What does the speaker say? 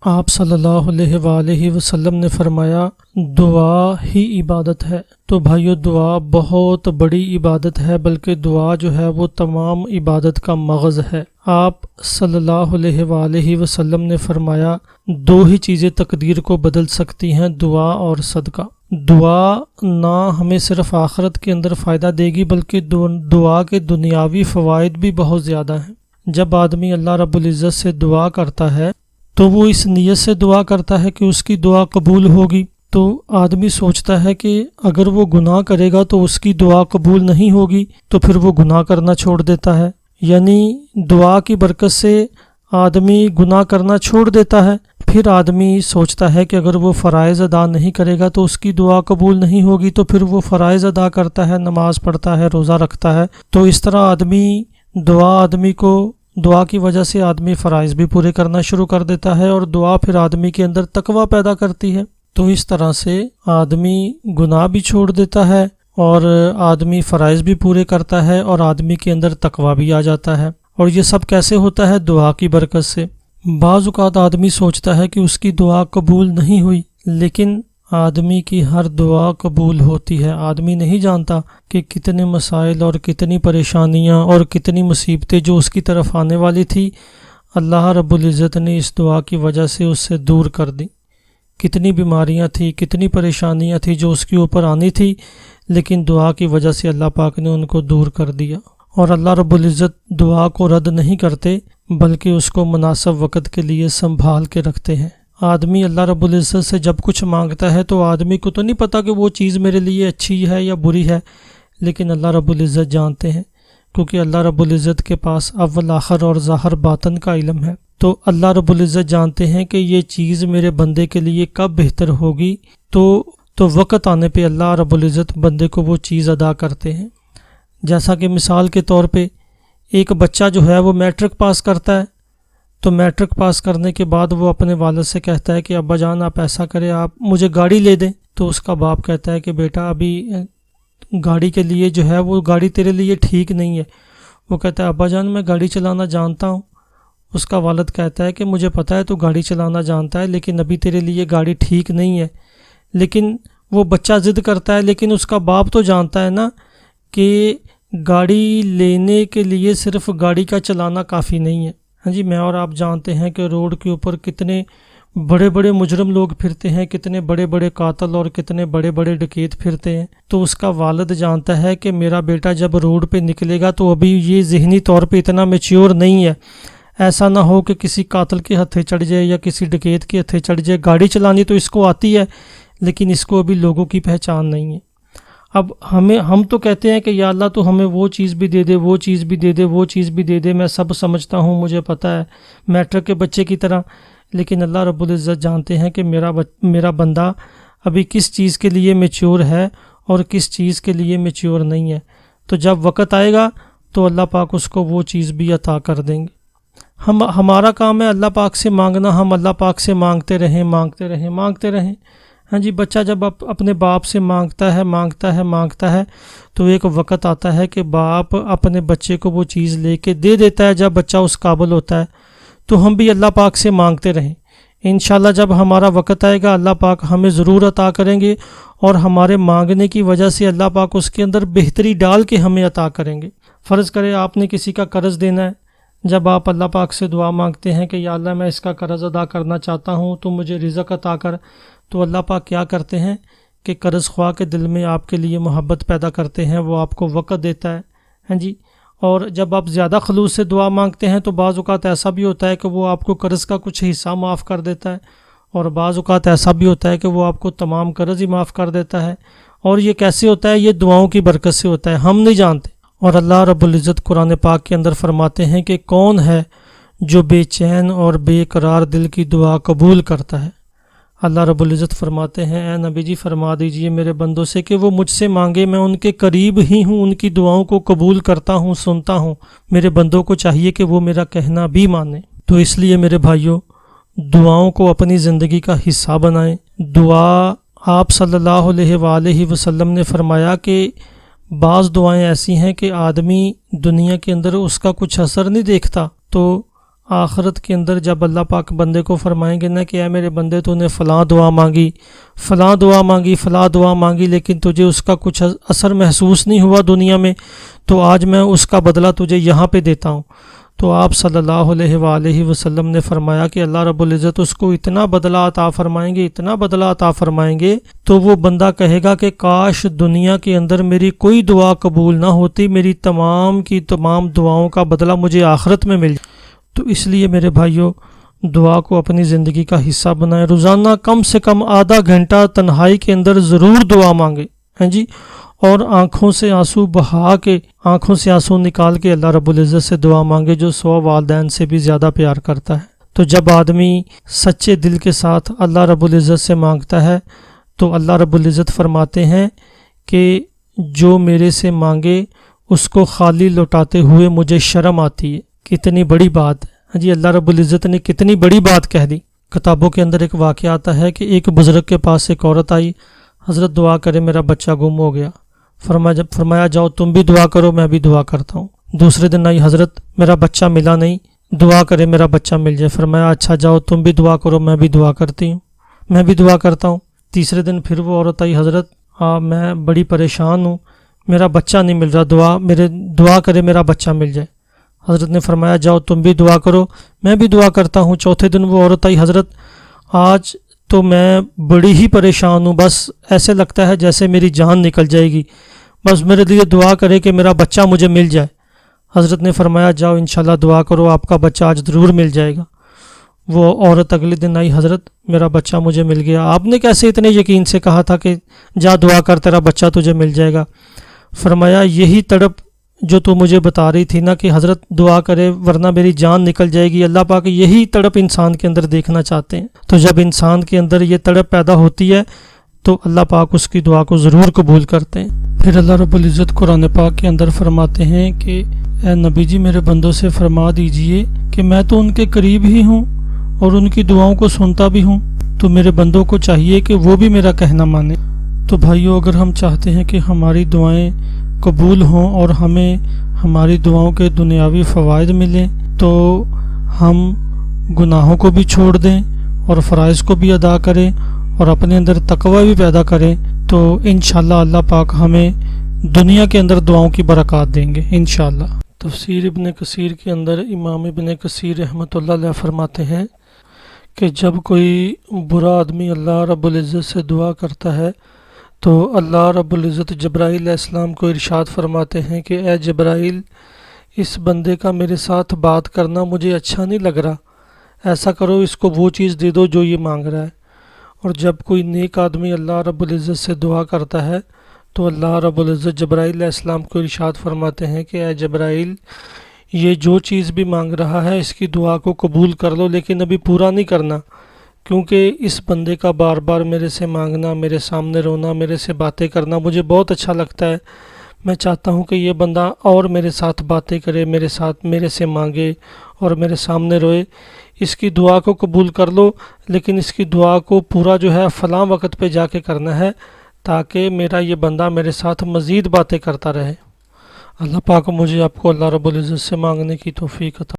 آپ صلی اللہ علیہ وآلہ وسلم نے فرمایا دعا ہی عبادت ہے۔ تو بھائیو دعا بہت بڑی عبادت ہے، بلکہ دعا جو ہے وہ تمام عبادت کا مغز ہے۔ آپ صلی اللہ علیہ وآلہ وسلم نے فرمایا دو ہی چیزیں تقدیر کو بدل سکتی ہیں، دعا اور صدقہ۔ دعا نہ ہمیں صرف آخرت کے اندر فائدہ دے گی، بلکہ دعا کے دنیاوی فوائد بھی بہت زیادہ ہیں۔ جب آدمی اللہ رب العزت سے دعا کرتا ہے تو وہ اس نیت سے دعا کرتا ہے کہ اس کی دعا قبول ہوگی، تو آدمی سوچتا ہے کہ اگر وہ گناہ کرے گا تو اس کی دعا قبول نہیں ہوگی، تو پھر وہ گناہ کرنا چھوڑ دیتا ہے۔ یعنی دعا کی برکت سے آدمی گناہ کرنا چھوڑ دیتا ہے۔ پھر آدمی سوچتا ہے کہ اگر وہ فرائض ادا نہیں کرے گا تو اس کی دعا قبول نہیں ہوگی، تو پھر وہ فرائض ادا کرتا ہے، نماز پڑھتا ہے، روزہ رکھتا ہے۔ تو اس طرح دعا کی وجہ سے آدمی فرائض بھی پورے کرنا شروع کر دیتا ہے، اور دعا پھر آدمی کے اندر تقویٰ پیدا کرتی ہے۔ تو اس طرح سے آدمی گناہ بھی چھوڑ دیتا ہے، اور آدمی فرائض بھی پورے کرتا ہے، اور آدمی کے اندر تقویٰ بھی آ جاتا ہے۔ اور یہ سب کیسے ہوتا ہے؟ دعا کی برکت سے۔ بعض اوقات آدمی سوچتا ہے کہ اس کی دعا قبول نہیں ہوئی، لیکن آدمی کی ہر دعا قبول ہوتی ہے۔ آدمی نہیں جانتا کہ کتنے مسائل اور کتنی پریشانیاں اور کتنی مصیبتیں جو اس کی طرف آنے والی تھی، اللہ رب العزت نے اس دعا کی وجہ سے اس سے دور کر دی۔ کتنی بیماریاں تھیں، کتنی پریشانیاں تھیں جو اس کے اوپر آنی تھی، لیکن دعا کی وجہ سے اللہ پاک نے ان کو دور کر دیا۔ اور اللہ رب العزت دعا کو رد نہیں کرتے، بلکہ اس کو مناسب وقت کے لیے سنبھال کے رکھتے ہیں۔ آدمی اللہ رب العزت سے جب کچھ مانگتا ہے تو آدمی کو تو نہیں پتا کہ وہ چیز میرے لیے اچھی ہے یا بری ہے، لیکن اللہ رب العزت جانتے ہیں، کیونکہ اللہ رب العزت کے پاس اول آخر اور ظاہر باطن کا علم ہے۔ تو اللہ رب العزت جانتے ہیں کہ یہ چیز میرے بندے کے لیے کب بہتر ہوگی، تو وقت آنے پہ اللہ رب العزت بندے کو وہ چیز عطا کرتے ہیں۔ جیسا کہ مثال کے طور پہ ایک بچہ جو ہے وہ میٹرک پاس کرتا ہے، تو میٹرک پاس کرنے کے بعد وہ اپنے والد سے کہتا ہے کہ ابا جان آپ ایسا کریں، آپ مجھے گاڑی لے دیں۔ تو اس کا باپ کہتا ہے کہ بیٹا ابھی گاڑی کے لیے جو ہے وہ گاڑی تیرے لیے ٹھیک نہیں ہے۔ وہ کہتا ہے ابا جان میں گاڑی چلانا جانتا ہوں۔ اس کا والد کہتا ہے کہ مجھے پتہ ہے تو گاڑی چلانا جانتا ہے، لیکن ابھی تیرے لیے گاڑی ٹھیک نہیں ہے۔ لیکن وہ بچہ ضد کرتا ہے، لیکن اس کا باپ تو جانتا ہے نا کہ گاڑی لینے کے لیے صرف گاڑی کا چلانا کافی نہیں ہے۔ ہاں جی، میں اور آپ جانتے ہیں کہ روڈ کے اوپر کتنے بڑے بڑے مجرم لوگ پھرتے ہیں، کتنے بڑے بڑے قاتل اور کتنے بڑے بڑے ڈکیت پھرتے ہیں۔ تو اس کا والد جانتا ہے کہ میرا بیٹا جب روڈ پہ نکلے گا تو ابھی یہ ذہنی طور پہ اتنا میچیور نہیں ہے، ایسا نہ ہو کہ کسی قاتل کے ہتھے چڑھ جائے یا کسی ڈکیت کے ہتھے چڑھ جائے۔ گاڑی چلانی تو اس کو آتی ہے، لیکن اس کو ابھی لوگوں کی پہچان نہیں ہے۔ اب ہم تو کہتے ہیں کہ یا اللہ تو ہمیں وہ چیز بھی دے دے، وہ چیز بھی دے دے، وہ چیز بھی دے دے، میں سب سمجھتا ہوں، مجھے پتہ ہے، میٹرک کے بچے کی طرح۔ لیکن اللہ رب العزت جانتے ہیں کہ میرا بندہ ابھی کس چیز کے لیے میچور ہے اور کس چیز کے لیے میچور نہیں ہے۔ تو جب وقت آئے گا تو اللہ پاک اس کو وہ چیز بھی عطا کر دیں گے۔ ہمارا کام ہے اللہ پاک سے مانگنا، ہم اللہ پاک سے مانگتے رہیں۔ ہاں جی، بچہ جب اپنے باپ سے مانگتا ہے تو ایک وقت آتا ہے کہ باپ اپنے بچے کو وہ چیز لے کے دے دیتا ہے جب بچہ اس قابل ہوتا ہے۔ تو ہم بھی اللہ پاک سے مانگتے رہیں، انشاءاللہ جب ہمارا وقت آئے گا اللہ پاک ہمیں ضرور عطا کریں گے، اور ہمارے مانگنے کی وجہ سے اللہ پاک اس کے اندر بہتری ڈال کے ہمیں عطا کریں گے۔ فرض کرے آپ نے کسی کا قرض دینا ہے، جب آپ اللہ پاک سے دعا مانگتے ہیں کہ یا اللہ میں اس کا قرض ادا کرنا چاہتا ہوں تو مجھے رزق عطا کر، تو اللہ پاک کیا کرتے ہیں کہ قرض خواہ کے دل میں آپ کے لیے محبت پیدا کرتے ہیں، وہ آپ کو وقت دیتا ہے۔ ہاں جی، اور جب آپ زیادہ خلوص سے دعا مانگتے ہیں تو بعض اوقات ایسا بھی ہوتا ہے کہ وہ آپ کو قرض کا کچھ حصہ معاف کر دیتا ہے، اور بعض اوقات ایسا بھی ہوتا ہے کہ وہ آپ کو تمام قرض ہی معاف کر دیتا ہے۔ اور یہ کیسے ہوتا ہے؟ یہ دعاؤں کی برکت سے ہوتا ہے، ہم نہیں جانتے۔ اور اللہ رب العزت قرآن پاک کے اندر فرماتے ہیں کہ کون ہے جو بے چین اور بے قرار دل کی دعا قبول کرتا ہے۔ اللہ رب العزت فرماتے ہیں اے نبی جی فرما دیجئے میرے بندوں سے کہ وہ مجھ سے مانگے، میں ان کے قریب ہی ہوں، ان کی دعاؤں کو قبول کرتا ہوں، سنتا ہوں۔ میرے بندوں کو چاہیے کہ وہ میرا کہنا بھی مانیں۔ تو اس لیے میرے بھائیوں، دعاؤں کو اپنی زندگی کا حصہ بنائیں۔ دعا آپ صلی اللہ علیہ وآلہ وسلم نے فرمایا کہ بعض دعائیں ایسی ہیں کہ آدمی دنیا کے اندر اس کا کچھ اثر نہیں دیکھتا، تو آخرت کے اندر جب اللہ پاک بندے کو فرمائیں گے نا کہ اے میرے بندے تو نے فلاں دعا مانگی، فلاں دعا مانگی، فلاں دعا مانگی، لیکن تجھے اس کا کچھ اثر محسوس نہیں ہوا دنیا میں، تو آج میں اس کا بدلہ تجھے یہاں پہ دیتا ہوں۔ تو آپ صلی اللہ علیہ وآلہ وسلم نے فرمایا کہ اللہ رب العزت اس کو اتنا بدلہ عطا فرمائیں گے، اتنا بدلہ عطا فرمائیں گے، تو وہ بندہ کہے گا کہ کاش دنیا کے اندر میری کوئی دعا قبول نہ ہوتی، میری تمام کی تمام دعاؤں کا بدلہ مجھے آخرت میں مل جائے۔ تو اس لیے میرے بھائیوں، دعا کو اپنی زندگی کا حصہ بنائیں، روزانہ کم سے کم آدھا گھنٹہ تنہائی کے اندر ضرور دعا مانگے، ہیں جی، اور آنکھوں سے آنسو بہا کے، آنکھوں سے آنسو نکال کے اللہ رب العزت سے دعا مانگے، جو 100 والدین سے بھی زیادہ پیار کرتا ہے۔ تو جب آدمی سچے دل کے ساتھ اللہ رب العزت سے مانگتا ہے تو اللہ رب العزت فرماتے ہیں کہ جو میرے سے مانگے اس کو خالی لوٹاتے ہوئے مجھے شرم آتی ہے۔ کتنی بڑی بات ہے جی، اللہ رب العزت نے کتنی بڑی بات کہہ دی۔ کتابوں کے اندر ایک واقعہ آتا ہے کہ ایک بزرگ کے پاس ایک عورت آئی، حضرت دعا کرے میرا بچہ گم ہو گیا۔ فرمایا جاؤ تم بھی دعا کرو، میں بھی دعا کرتا ہوں۔ دوسرے دن آئی، حضرت میرا بچہ ملا نہیں، دعا کرے میرا بچہ مل جائے۔ فرمایا اچھا جاؤ تم بھی دعا کرو، میں بھی دعا کرتی ہوں، میں بھی دعا کرتا ہوں۔ تیسرے دن پھر وہ عورت آئی، حضرت میں بڑی پریشان ہوں، میرا بچہ نہیں مل رہا، دعا کرے میرا بچہ مل جائے۔ حضرت نے فرمایا جاؤ تم بھی دعا کرو، میں بھی دعا کرتا ہوں۔ چوتھے دن وہ عورت آئی، حضرت آج تو میں بڑی ہی پریشان ہوں، بس ایسے لگتا ہے جیسے میری جان نکل جائے گی، بس میرے لیے دعا کرے کہ میرا بچہ مجھے مل جائے۔ حضرت نے فرمایا جاؤ انشاءاللہ دعا کرو، آپ کا بچہ آج ضرور مل جائے گا۔ وہ عورت اگلے دن آئی، حضرت میرا بچہ مجھے مل گیا، آپ نے کیسے اتنے یقین سے کہا تھا کہ جا دعا کر تیرا بچہ تجھے مل جائے گا؟ فرمایا یہی تڑپ جو تو مجھے بتا رہی تھی نا کہ حضرت دعا کرے ورنہ میری جان نکل جائے گی، اللہ پاک یہی تڑپ انسان کے اندر دیکھنا چاہتے ہیں۔ تو جب انسان کے اندر یہ تڑپ پیدا ہوتی ہے تو اللہ پاک اس کی دعا کو ضرور قبول کرتے ہیں۔ پھر اللہ رب العزت قرآن پاک کے اندر فرماتے ہیں کہ اے نبی جی میرے بندوں سے فرما دیجئے کہ میں تو ان کے قریب ہی ہوں اور ان کی دعاؤں کو سنتا بھی ہوں، تو میرے بندوں کو چاہیے کہ وہ بھی میرا کہنا مانیں۔ تو بھائیو، اگر ہم چاہتے ہیں کہ ہماری دعائیں قبول ہوں اور ہمیں ہماری دعاؤں کے دنیاوی فوائد ملیں، تو ہم گناہوں کو بھی چھوڑ دیں اور فرائض کو بھی ادا کریں اور اپنے اندر تقوی بھی پیدا کریں، تو انشاءاللہ اللہ پاک ہمیں دنیا کے اندر دعاؤں کی برکات دیں گے انشاءاللہ۔ تفسیر ابن کثیر کے اندر امام ابن کثیر رحمۃ اللہ علیہ فرماتے ہیں کہ جب کوئی برا آدمی اللہ رب العزت سے دعا کرتا ہے تو اللہ رب العزت جبرائیل علیہ السلام کو ارشاد فرماتے ہیں کہ اے جبرائیل، اس بندے کا میرے ساتھ بات کرنا مجھے اچھا نہیں لگ رہا، ایسا کرو اس کو وہ چیز دے دو جو یہ مانگ رہا ہے۔ اور جب کوئی نیک آدمی اللہ رب العزت سے دعا کرتا ہے تو اللہ رب العزت جبرائیل علیہ السلام کو ارشاد فرماتے ہیں کہ اے جبرائیل، یہ جو چیز بھی مانگ رہا ہے اس کی دعا کو قبول کر لو، لیکن ابھی پورا نہیں کرنا، کیونکہ اس بندے کا بار بار میرے سے مانگنا، میرے سامنے رونا، میرے سے باتیں کرنا مجھے بہت اچھا لگتا ہے۔ میں چاہتا ہوں کہ یہ بندہ اور میرے ساتھ باتیں کرے، میرے سے مانگے اور میرے سامنے روئے۔ اس کی دعا کو قبول کر لو، لیکن اس کی دعا کو پورا جو ہے فلاں وقت پہ جا کے کرنا ہے، تاکہ میرا یہ بندہ میرے ساتھ مزید باتیں کرتا رہے۔ اللہ پاک مجھے آپ کو اللہ رب العزت سے مانگنے کی توفیق عطا